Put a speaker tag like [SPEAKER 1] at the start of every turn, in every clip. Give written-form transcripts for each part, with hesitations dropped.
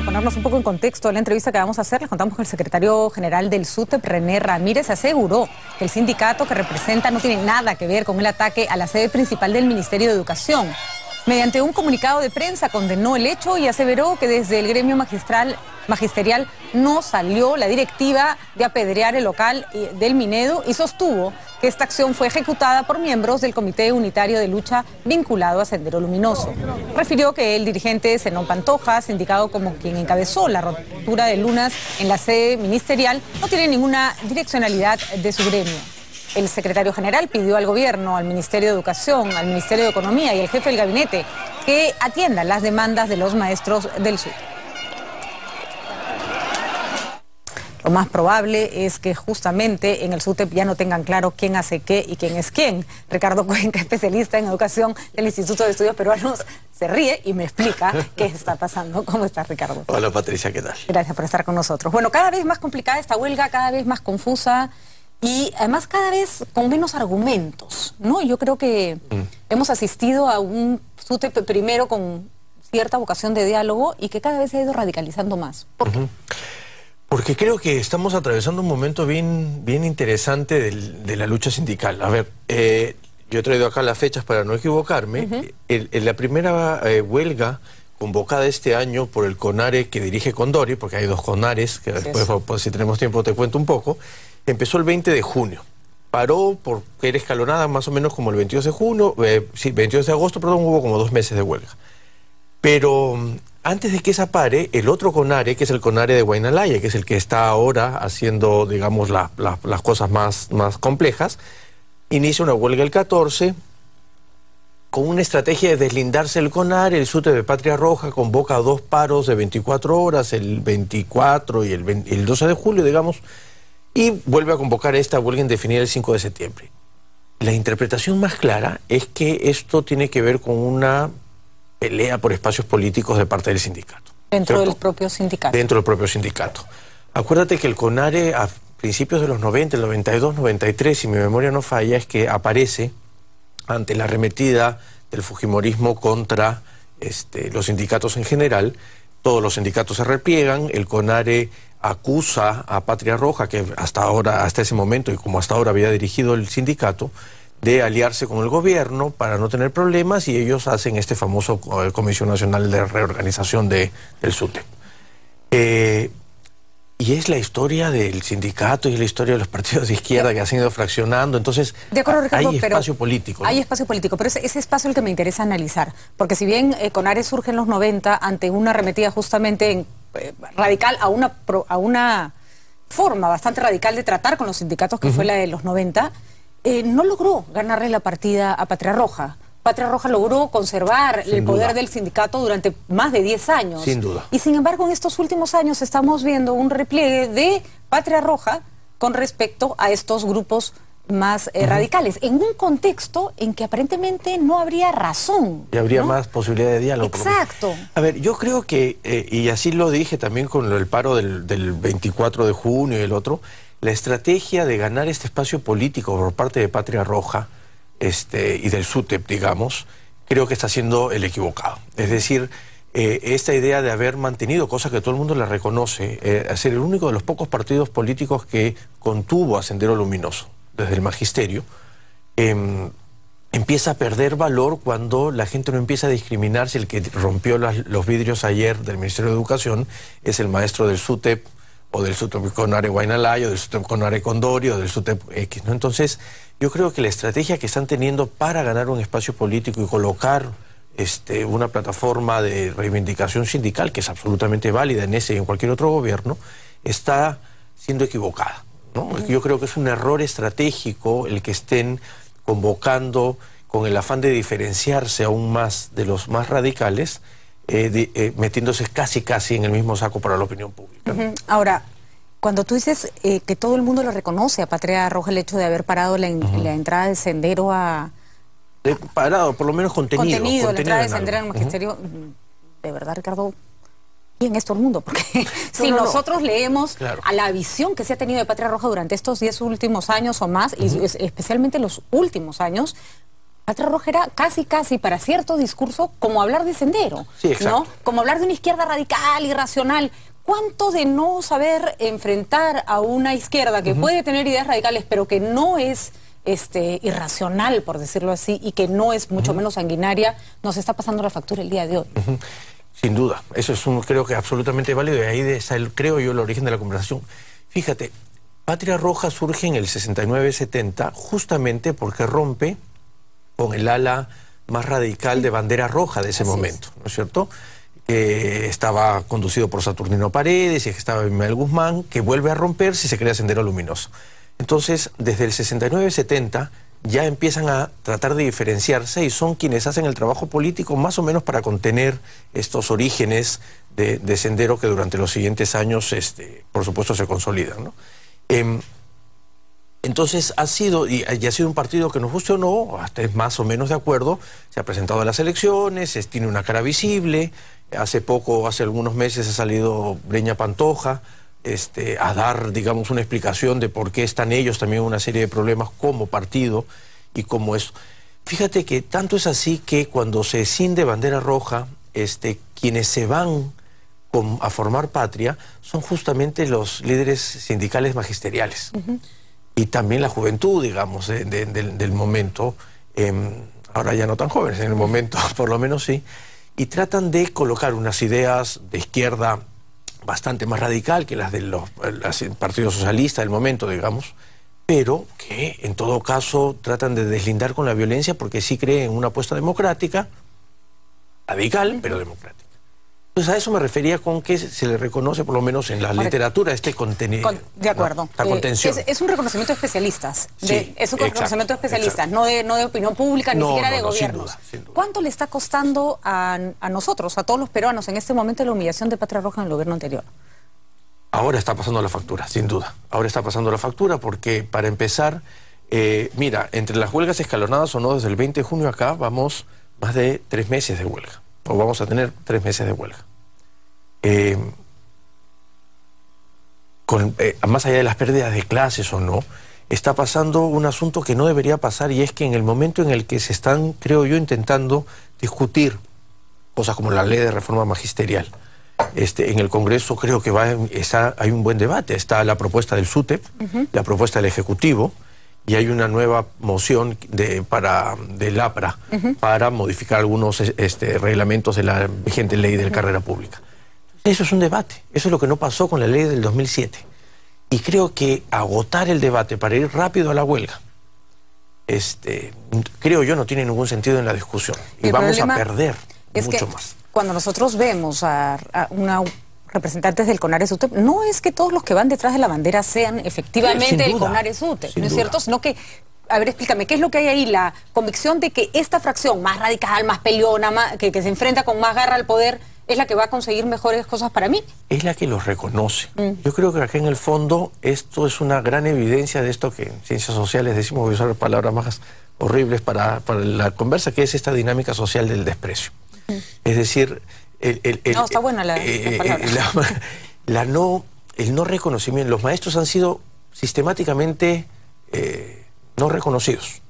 [SPEAKER 1] para ponernos un poco en contexto de la entrevista que vamos a hacer, les contamos que el secretario general del SUTEP, René Ramírez, aseguró que el sindicato que representa no tiene nada que ver con el ataque a la sede principal del Ministerio de Educación. Mediante un comunicado de prensa condenó el hecho y aseveró que desde el gremio magisterial no salió la directiva de apedrear el local del Minedu y sostuvo que esta acción fue ejecutada por miembros del Comité Unitario de Lucha vinculado a Sendero Luminoso. Refirió que el dirigente Zenón Pantoja, indicado como quien encabezó la rotura de lunas en la sede ministerial, no tiene ninguna direccionalidad de su gremio. El secretario general pidió al gobierno, al Ministerio de Educación, al Ministerio de Economía y al jefe del gabinete que atiendan las demandas de los maestros del sur. Lo más probable es que justamente en el SUTEP ya no tengan claro quién hace qué y quién es quién. Ricardo Cuenca, especialista en educación del Instituto de Estudios Peruanos, se ríe y me explica qué está pasando. ¿Cómo estás, Ricardo?
[SPEAKER 2] Hola, Patricia, ¿qué tal?
[SPEAKER 1] Gracias por estar con nosotros. Bueno, cada vez más complicada esta huelga, cada vez más confusa y además cada vez con menos argumentos, ¿no? Yo creo que hemos asistido a un SUTEP primero con cierta vocación de diálogo y que cada vez se ha ido radicalizando más. ¿Por qué?
[SPEAKER 2] Porque creo que estamos atravesando un momento bien interesante de la lucha sindical. A ver, yo he traído acá las fechas para no equivocarme. La primera huelga convocada este año por el CONARE que dirige Condori, porque hay dos CONARES, que después, pues, si tenemos tiempo, te cuento un poco, empezó el 20 de junio. Paró porque era escalonada más o menos como el 22 de junio, 22 de agosto, perdón, hubo como 2 meses de huelga. Pero antes de que esa pare, el otro CONARE, que es el CONARE de Guaynalaya, que es el que está ahora haciendo, digamos, las cosas más complejas, inicia una huelga el 14, con una estrategia de deslindarse del CONARE. El SUTEP de Patria Roja convoca 2 paros de 24 horas, el 24 y el 12 de julio, digamos, y vuelve a convocar esta huelga indefinida el 5 de septiembre. La interpretación más clara es que esto tiene que ver con una pelea por espacios políticos de parte del sindicato.
[SPEAKER 1] Dentro del propio sindicato.
[SPEAKER 2] Dentro del propio sindicato. Acuérdate que el CONARE a principios de los 90, el 92, 93, si mi memoria no falla, es que aparece ante la arremetida del fujimorismo contra los sindicatos en general. Todos los sindicatos se repliegan, el CONARE acusa a Patria Roja, que hasta ese momento y como hasta ahora había dirigido el sindicato, de aliarse con el gobierno para no tener problemas, y ellos hacen este famoso Comisión Nacional de Reorganización del SUTEP. Y es la historia del sindicato y es la historia de los partidos de izquierda que han ido fraccionando. Entonces,
[SPEAKER 1] de acuerdo, Ricardo,
[SPEAKER 2] hay espacio político, ¿no? Hay
[SPEAKER 1] espacio político, pero ese espacio es el que me interesa analizar. Porque si bien CONARE surge en los 90 ante una arremetida justamente radical a una forma bastante radical de tratar con los sindicatos, que fue la de los 90, no logró ganarle la partida a Patria Roja. Patria Roja logró conservar el poder del sindicato durante más de 10 años.
[SPEAKER 2] Sin duda.
[SPEAKER 1] Y sin embargo, en estos últimos años estamos viendo un repliegue de Patria Roja con respecto a estos grupos más radicales, en un contexto en que aparentemente no habría razón.
[SPEAKER 2] Y habría más posibilidad de diálogo.
[SPEAKER 1] Exacto.
[SPEAKER 2] A ver, yo creo que, y así lo dije también con el paro del 24 de junio y el otro, la estrategia de ganar este espacio político por parte de Patria Roja y del SUTEP, digamos, creo que está siendo el equivocado. Es decir, esta idea de haber mantenido, cosa que todo el mundo le reconoce, ser el único de los pocos partidos políticos que contuvo a Sendero Luminoso desde el magisterio, empieza a perder valor cuando la gente no empieza a discriminar si el que rompió los vidrios ayer del Ministerio de Educación es el maestro del SUTEP, o del SUTEP CONARE Guaynalaya, o del SUTEP CONARE Condori, o del SUTEP X, ¿no? Entonces, yo creo que la estrategia que están teniendo para ganar un espacio político y colocar una plataforma de reivindicación sindical, que es absolutamente válida en ese y en cualquier otro gobierno, está siendo equivocada, ¿no? Yo creo que es un error estratégico el que estén convocando con el afán de diferenciarse aún más de los más radicales, metiéndose casi en el mismo saco para la opinión pública. Ahora,
[SPEAKER 1] cuando tú dices que todo el mundo le reconoce a Patria Roja el hecho de haber parado la entrada de Sendero a...
[SPEAKER 2] parado, por lo menos contenido
[SPEAKER 1] la entrada de Sendero al magisterio, de verdad, Ricardo, ¿quién es todo el mundo? Porque si nosotros leemos a la visión que se ha tenido de Patria Roja durante estos 10 últimos años o más, y especialmente los últimos años, Patria Roja era casi para cierto discurso como hablar de Sendero,
[SPEAKER 2] sí, exacto,
[SPEAKER 1] ¿no? Como hablar de una izquierda radical, irracional. ¿Cuánto de no saber enfrentar a una izquierda que puede tener ideas radicales, pero que no es irracional, por decirlo así, y que no es mucho menos sanguinaria, nos está pasando la factura el día de hoy?
[SPEAKER 2] Sin duda, eso es creo que absolutamente válido, y ahí está creo yo, el origen de la conversación. Fíjate, Patria Roja surge en el 69-70 justamente porque rompe con el ala más radical de Bandera Roja de ese momento, ¿no es cierto? Estaba conducido por Saturnino Paredes y estaba Ismael Guzmán, que vuelve a romper si se crea Sendero Luminoso. Entonces, desde el 69-70 ya empiezan a tratar de diferenciarse y son quienes hacen el trabajo político más o menos para contener estos orígenes de Sendero que durante los siguientes años, por supuesto, se consolidan, ¿no? Entonces ha sido un partido que nos guste o no, hasta es más o menos de acuerdo, se ha presentado a las elecciones, tiene una cara visible, hace algunos meses ha salido Breña Pantoja a dar, digamos, una explicación de por qué están ellos también en una serie de problemas como partido y como eso. Fíjate que tanto es así que cuando se escinde Bandera Roja, quienes se van a formar Patria son justamente los líderes sindicales magisteriales. Y también la juventud, digamos, del momento, ahora ya no tan jóvenes, en el momento por lo menos sí, y tratan de colocar unas ideas de izquierda bastante más radical que las del Partido Socialista del momento, digamos, pero que en todo caso tratan de deslindar con la violencia porque sí creen en una apuesta democrática, radical, pero democrática. Entonces a eso me refería con que se le reconoce, por lo menos en la literatura, contenido.
[SPEAKER 1] De acuerdo.
[SPEAKER 2] Esta contención.
[SPEAKER 1] Es un reconocimiento de especialistas.
[SPEAKER 2] Sí,
[SPEAKER 1] es un reconocimiento de especialistas, no de opinión pública, ni siquiera de gobiernos.
[SPEAKER 2] Sin duda.
[SPEAKER 1] ¿Cuánto le está costando a nosotros, a todos los peruanos, en este momento la humillación de Patria Roja en el gobierno anterior?
[SPEAKER 2] Ahora está pasando la factura, sin duda. Ahora está pasando la factura porque, para empezar, mira, entre las huelgas escalonadas o no, desde el 20 de junio acá, vamos más de 3 meses de huelga. O vamos a tener 3 meses de huelga. Más allá de las pérdidas de clases o no, está pasando un asunto que no debería pasar, y es que en el momento en el que se están, creo yo, intentando discutir cosas como la ley de reforma magisterial, en el Congreso creo que hay un buen debate. Está la propuesta del SUTEP, la propuesta del Ejecutivo, y hay una nueva moción del APRA para modificar algunos reglamentos de la vigente ley de carrera pública. Eso es un debate. Eso es lo que no pasó con la ley del 2007. Y creo que agotar el debate para ir rápido a la huelga, creo yo, no tiene ningún sentido en la discusión. Y vamos a perder mucho más.
[SPEAKER 1] Cuando nosotros vemos a representantes del CONARES-UTEP, no es que todos los que van detrás de la bandera sean efectivamente del CONARES-UTEP, ¿no es cierto? Sino que, a ver, explícame, ¿qué es lo que hay ahí? La convicción de que esta fracción más radical, más peleona, que se enfrenta con más garra al poder, es la que va a conseguir mejores cosas para mí.
[SPEAKER 2] Es la que los reconoce. Yo creo que aquí en el fondo esto es una gran evidencia de esto que en ciencias sociales decimos, voy a usar palabras más horribles para la conversa, que es esta dinámica social del desprecio. Es decir,
[SPEAKER 1] no, está buena la palabra.
[SPEAKER 2] El no reconocimiento. Los maestros han sido sistemáticamente no reconocidos,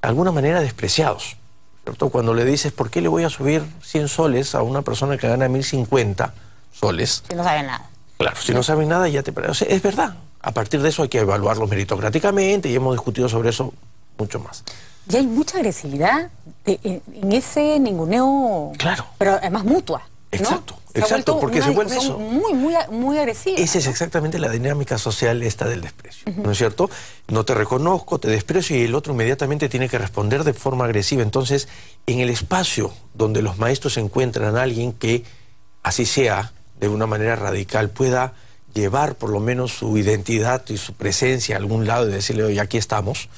[SPEAKER 2] de alguna manera despreciados, ¿cierto? Cuando le dices, ¿por qué le voy a subir 100 soles a una persona que gana 1050 soles?
[SPEAKER 1] Si no sabe nada.
[SPEAKER 2] Claro, si no sabe nada ya te... O sea, es verdad. A partir de eso hay que evaluarlos meritocráticamente y hemos discutido sobre eso mucho más.
[SPEAKER 1] Y hay mucha agresividad en ese ninguneo,
[SPEAKER 2] claro,
[SPEAKER 1] pero además mutua, ¿no?
[SPEAKER 2] Exacto, porque se vuelve eso.
[SPEAKER 1] Muy agresiva.
[SPEAKER 2] Esa es exactamente la dinámica social del desprecio, ¿no es cierto? No te reconozco, te desprecio, y el otro inmediatamente tiene que responder de forma agresiva. Entonces, en el espacio donde los maestros encuentran a alguien que, así sea, de una manera radical, pueda llevar por lo menos su identidad y su presencia a algún lado y decirle, oye, aquí estamos,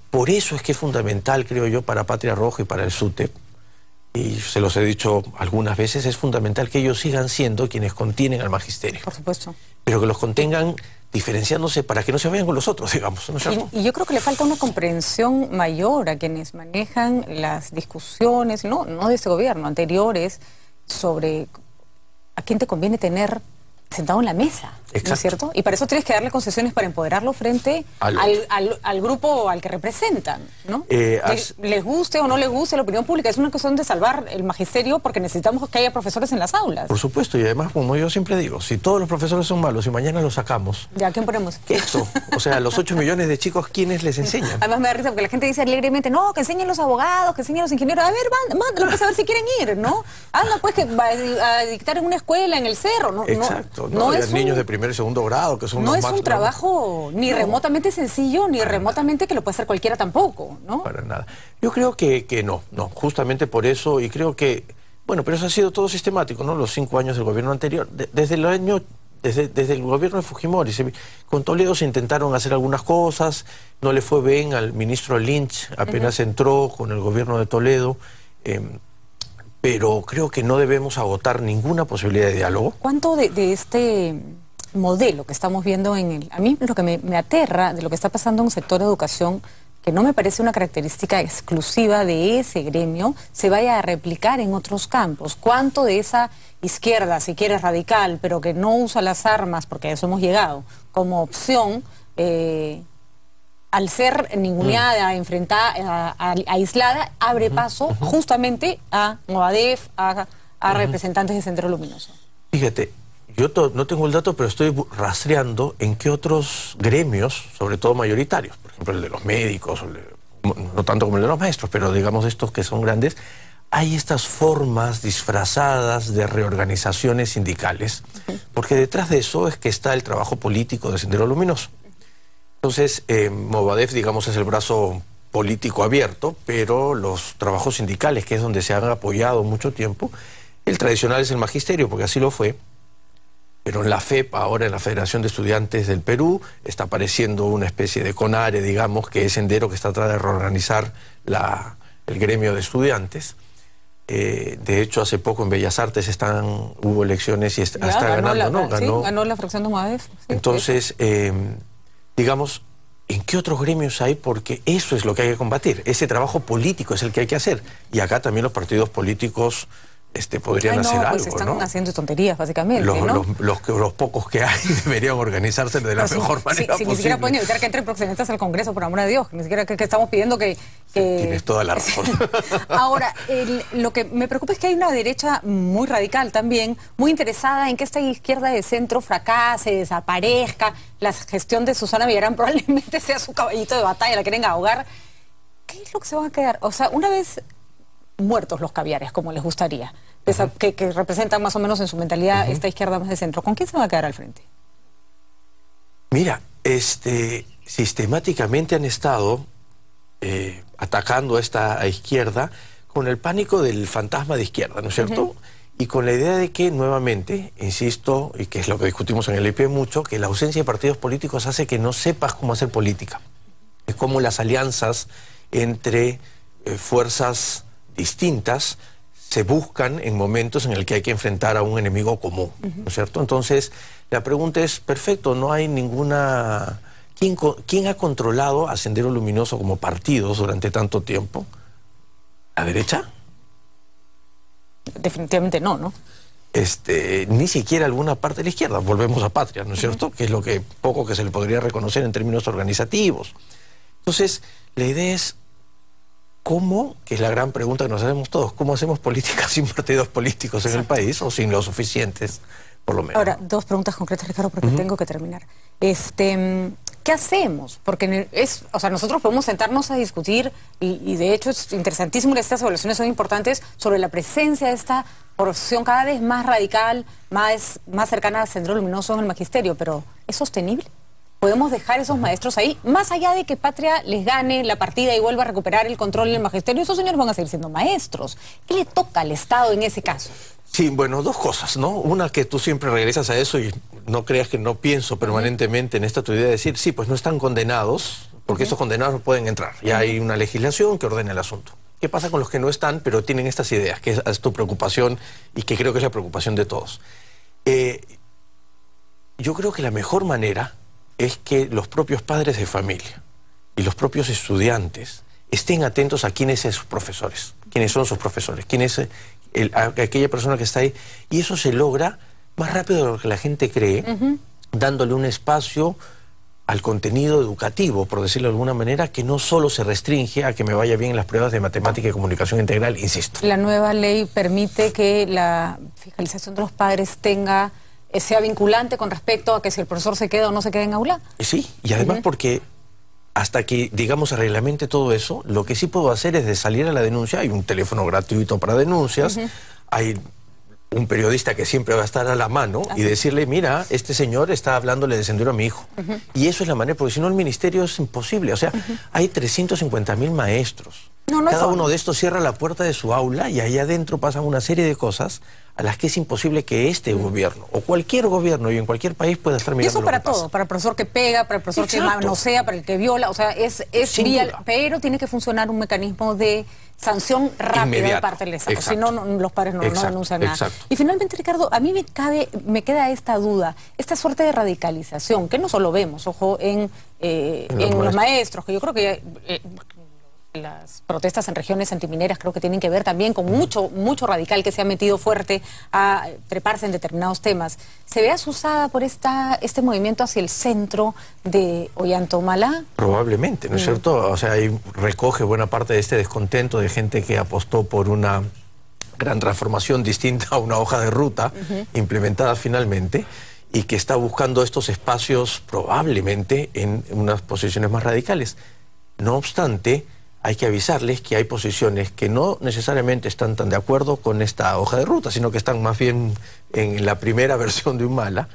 [SPEAKER 2] por eso es que es fundamental, creo yo, para Patria Roja y para el SUTEP, y se los he dicho algunas veces, es fundamental que ellos sigan siendo quienes contienen al magisterio.
[SPEAKER 1] Por supuesto.
[SPEAKER 2] Pero que los contengan diferenciándose para que no se vayan con los otros, digamos, ¿no es cierto?
[SPEAKER 1] Y yo creo que le falta una comprensión mayor a quienes manejan las discusiones, no de este gobierno, anteriores, sobre a quién te conviene tener sentado en la mesa, ¿no es cierto? Y para eso tienes que darle concesiones para empoderarlo frente al grupo al que representan, ¿no? Les guste o no les guste la opinión pública, es una cuestión de salvar el magisterio porque necesitamos que haya profesores en las aulas.
[SPEAKER 2] Por supuesto, y además, como yo siempre digo, si todos los profesores son malos y mañana los sacamos...
[SPEAKER 1] ¿Ya quién ponemos?
[SPEAKER 2] Eso, o sea, los 8 millones de chicos, ¿quiénes les enseñan?
[SPEAKER 1] Además me da risa porque la gente dice alegremente, no, que enseñen los abogados, que enseñen los ingenieros. A ver, mándalos a saber si quieren ir, ¿no? Anda, pues, que va a dictar en una escuela, en el cerro, ¿no?
[SPEAKER 2] Exacto, no es niños de primer y segundo grado, que son
[SPEAKER 1] no
[SPEAKER 2] los
[SPEAKER 1] es
[SPEAKER 2] más...
[SPEAKER 1] un trabajo ni remotamente sencillo, ni remotamente que lo puede hacer cualquiera tampoco, ¿no?
[SPEAKER 2] Para nada. Yo creo que no, justamente por eso, y creo que, bueno, pero eso ha sido todo sistemático, ¿no? Los 5 años del gobierno anterior, desde el gobierno de Fujimori, con Toledo se intentaron hacer algunas cosas, no le fue bien al ministro Lynch, apenas entró con el gobierno de Toledo, pero creo que no debemos agotar ninguna posibilidad de diálogo.
[SPEAKER 1] ¿Cuánto de este modelo que estamos viendo a mí lo que me aterra de lo que está pasando en el sector de educación, que no me parece una característica exclusiva de ese gremio, se vaya a replicar en otros campos? ¿Cuánto de esa izquierda, si quieres radical, pero que no usa las armas, porque a eso hemos llegado, como opción, al ser ninguneada, enfrentada, aislada, abre paso justamente a Movadef, a representantes de Sendero Luminoso?
[SPEAKER 2] Fíjate, yo no tengo el dato, pero estoy rastreando en qué otros gremios, sobre todo mayoritarios, por ejemplo el de los médicos, no tanto como el de los maestros, pero digamos estos que son grandes, hay estas formas disfrazadas de reorganizaciones sindicales, porque detrás de eso es que está el trabajo político de Sendero Luminoso. Entonces, Movadef, digamos, es el brazo político abierto, pero los trabajos sindicales, que es donde se han apoyado mucho tiempo, el tradicional es el magisterio, porque así lo fue, pero en la FEP, ahora en la Federación de Estudiantes del Perú, está apareciendo una especie de CONARE, digamos, que es Sendero, que está tratando de reorganizar el gremio de estudiantes. De hecho, hace poco en Bellas Artes hubo elecciones y está ganando, ¿no?
[SPEAKER 1] Ganó la fracción de Movadef. Sí,
[SPEAKER 2] entonces, digamos, ¿en qué otros gremios hay? Porque eso es lo que hay que combatir. Ese trabajo político es el que hay que hacer. Y acá también los partidos políticos podrían hacer algo,
[SPEAKER 1] pues están haciendo tonterías, básicamente,
[SPEAKER 2] los pocos que hay deberían organizarse de la mejor manera posible.
[SPEAKER 1] Ni siquiera pueden evitar que entren proxenetas al Congreso, por amor de Dios. Ni siquiera que estamos pidiendo que...
[SPEAKER 2] Tienes toda la razón.
[SPEAKER 1] Ahora, lo que me preocupa es que hay una derecha muy radical también, muy interesada en que esta izquierda de centro fracase, desaparezca. La gestión de Susana Villarán probablemente sea su caballito de batalla, la quieren ahogar. ¿Qué es lo que se van a quedar? O sea, una vez muertos los caviares, como les gustaría, que representan más o menos en su mentalidad esta izquierda más de centro, ¿con quién se va a quedar al frente?
[SPEAKER 2] Mira, sistemáticamente han estado atacando a esta izquierda con el pánico del fantasma de izquierda, ¿no es cierto? Y con la idea de que, nuevamente, insisto, y que es lo que discutimos en el IP mucho, que la ausencia de partidos políticos hace que no sepas cómo hacer política. Es como las alianzas entre fuerzas distintas se buscan en momentos en el que hay que enfrentar a un enemigo común, ¿no es cierto? Entonces, la pregunta es, perfecto, no hay ninguna... ¿Quién ha controlado a Sendero Luminoso como partidos durante tanto tiempo? ¿La derecha?
[SPEAKER 1] Definitivamente no, ¿no?
[SPEAKER 2] Ni siquiera alguna parte de la izquierda. Volvemos a Patria, ¿no es cierto? Que es lo que poco que se le podría reconocer en términos organizativos. Entonces, la idea es ¿cómo? Que es la gran pregunta que nos hacemos todos. ¿Cómo hacemos política sin partidos políticos en el país o sin los suficientes, por lo menos?
[SPEAKER 1] Ahora, dos preguntas concretas, Ricardo, porque tengo que terminar. ¿Qué hacemos? Porque nosotros podemos sentarnos a discutir y de hecho es interesantísimo, estas evaluaciones son importantes sobre la presencia de esta profesión cada vez más radical, más cercana al Sendero Luminoso en el magisterio, pero ¿es sostenible? ¿Podemos dejar esos maestros ahí? Más allá de que Patria les gane la partida y vuelva a recuperar el control del magisterio, esos señores van a seguir siendo maestros. ¿Qué le toca al Estado en ese caso?
[SPEAKER 2] Sí, bueno, dos cosas, ¿no? Una, que tú siempre regresas a eso y no creas que no pienso permanentemente en esta tu idea de decir, sí, pues no están condenados, porque esos condenados no pueden entrar. Ya hay una legislación que ordena el asunto. ¿Qué pasa con los que no están, pero tienen estas ideas, que es tu preocupación y que creo que es la preocupación de todos? Yo creo que la mejor manera es que los propios padres de familia y los propios estudiantes estén atentos a quiénes son sus profesores, quiénes son sus profesores, quién es aquella persona que está ahí, y eso se logra más rápido de lo que la gente cree, dándole un espacio al contenido educativo, por decirlo de alguna manera, que no solo se restringe a que me vaya bien en las pruebas de matemática y comunicación integral, insisto.
[SPEAKER 1] La nueva ley permite que la fiscalización de los padres sea vinculante con respecto a que si el profesor se queda o no se queda en aula.
[SPEAKER 2] Sí, y además porque hasta que, digamos, arreglamente todo eso, lo que sí puedo hacer es de salir a la denuncia. Hay un teléfono gratuito para denuncias, hay un periodista que siempre va a estar a la mano y decirle, mira, este señor está hablándole de Sendero a mi hijo. Y eso es la manera, porque si no el ministerio es imposible. O sea, hay 350.000 maestros. Cada uno de estos cierra la puerta de su aula y ahí adentro pasan una serie de cosas a las que es imposible que este gobierno o cualquier gobierno y en cualquier país pueda estar mirando.
[SPEAKER 1] Y eso para todo, para el profesor que pega, para el profesor que manosea, para el que viola, o sea, es vial, pero tiene que funcionar un mecanismo de sanción rápida de parte del Estado, si no, los padres no denuncian nada. Y finalmente, Ricardo, a mí me queda esta duda, esta suerte de radicalización, que no solo vemos, ojo, en los maestros, que yo creo que las protestas en regiones antimineras creo que tienen que ver también con mucho radical que se ha metido fuerte a treparse en determinados temas. ¿Se ve asusada por este movimiento hacia el centro de Ollantaytamala?
[SPEAKER 2] Probablemente, ¿no es cierto? O sea, ahí recoge buena parte de este descontento de gente que apostó por una gran transformación distinta a una hoja de ruta implementada finalmente y que está buscando estos espacios probablemente en unas posiciones más radicales. No obstante, hay que avisarles que hay posiciones que no necesariamente están tan de acuerdo con esta hoja de ruta, sino que están más bien en la primera versión de Humala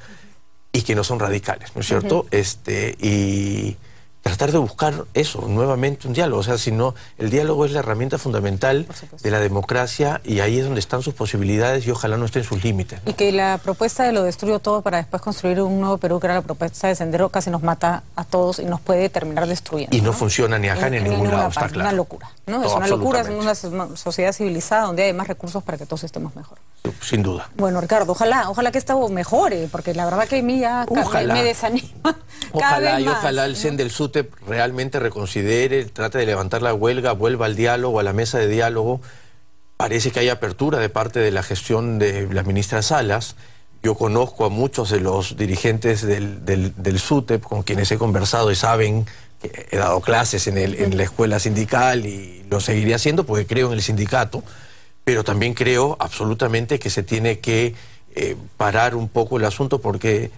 [SPEAKER 2] y que no son radicales, ¿no es cierto? Y tratar de buscar eso, nuevamente un diálogo. O sea, si no, el diálogo es la herramienta fundamental de la democracia y ahí es donde están sus posibilidades y ojalá no estén sus límites, ¿no?
[SPEAKER 1] Y que la propuesta de lo destruyo todo para después construir un nuevo Perú, que era la propuesta de Sendero, casi nos mata a todos y nos puede terminar destruyendo.
[SPEAKER 2] Y no funciona ni acá ni en ningún lado, está claro.
[SPEAKER 1] Es una locura, ¿no? Es una locura, es una sociedad civilizada donde hay más recursos para que todos estemos mejor.
[SPEAKER 2] Sin duda.
[SPEAKER 1] Bueno, Ricardo, ojalá que esto mejore, porque la verdad que a mí ya me desanima.
[SPEAKER 2] Ojalá el CEN del SUTEP realmente reconsidere, trate de levantar la huelga, vuelva al diálogo, a la mesa de diálogo. Parece que hay apertura de parte de la gestión de la ministra Salas. Yo conozco a muchos de los dirigentes del SUTEP con quienes he conversado y saben que he dado clases en la escuela sindical y lo seguiré haciendo porque creo en el sindicato, pero también creo absolutamente que se tiene que parar un poco el asunto porque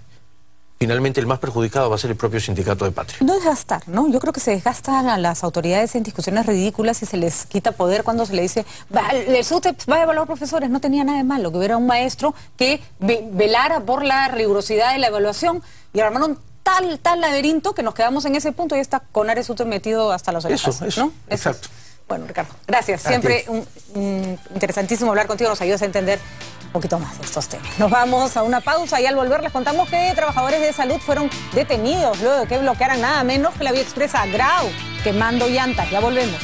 [SPEAKER 2] finalmente el más perjudicado va a ser el propio sindicato de Patria.
[SPEAKER 1] No desgastar, ¿no? Yo creo que se desgastan a las autoridades en discusiones ridículas y se les quita poder cuando se le dice, el SUTEP va a evaluar profesores, no tenía nada de malo, que hubiera un maestro que velara por la rigurosidad de la evaluación y armaron tal laberinto que nos quedamos en ese punto y está CONARE SUTEP metido hasta las orejas.
[SPEAKER 2] Eso,
[SPEAKER 1] ¿no?
[SPEAKER 2] exacto.
[SPEAKER 1] Bueno, Ricardo, gracias. Siempre interesantísimo hablar contigo, nos ayudas a entender un poquito más de estos temas. Nos vamos a una pausa y al volver les contamos que trabajadores de salud fueron detenidos luego de que bloquearan nada menos que la vía expresa Grau, quemando llantas. Ya volvemos.